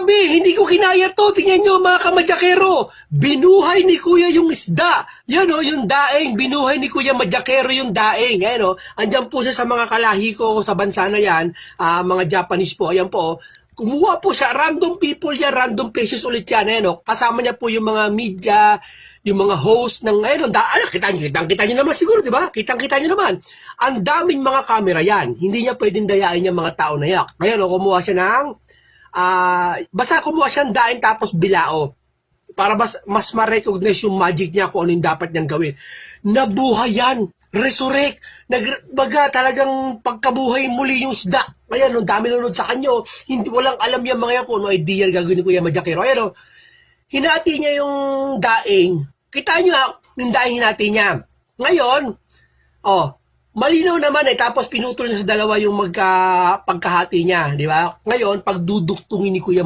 Grabe, hindi ko kinaya to. Tingnan nyo mga kamadjakero. Binuhay ni Kuya yung isda. Yan o, yung daing. Binuhay ni Kuya Madjakero yung daing. Ayan o, andyan po siya sa mga kalahi ko sa bansa na yan. Mga Japanese po, ayan po. Kumuha po siya, random people yan, random faces ulit yan. Ayan o, kasama niya po yung mga media, yung mga host ng, ayun, kitang-kita nyo naman siguro, di ba? Kitang-kita nyo naman. Ang daming mga camera yan. Hindi niya pwedeng dayain yung mga tao na yak. Ngayon, kumuha siya ng, basta kumuha siyang daing tapos bilao. Para mas ma-recognize yung magic niya kung ano yung dapat niyang gawin. Nabuhay yan. Resurrect. Baga talagang pagkabuhay muli yung isda. Ayan, ang dami nanonood sa kanyo. Hindi, walang alam yung mga yan kung ano idea gagawin ni Kuya Madjakero. Ayan, hinati niya yung daing. Kita nyo yung daing hinati niya. Ngayon, malinaw naman tapos pinutol niya sa dalawa yung pagkahati niya, di ba? Ngayon, pag dudugtungin ni Kuya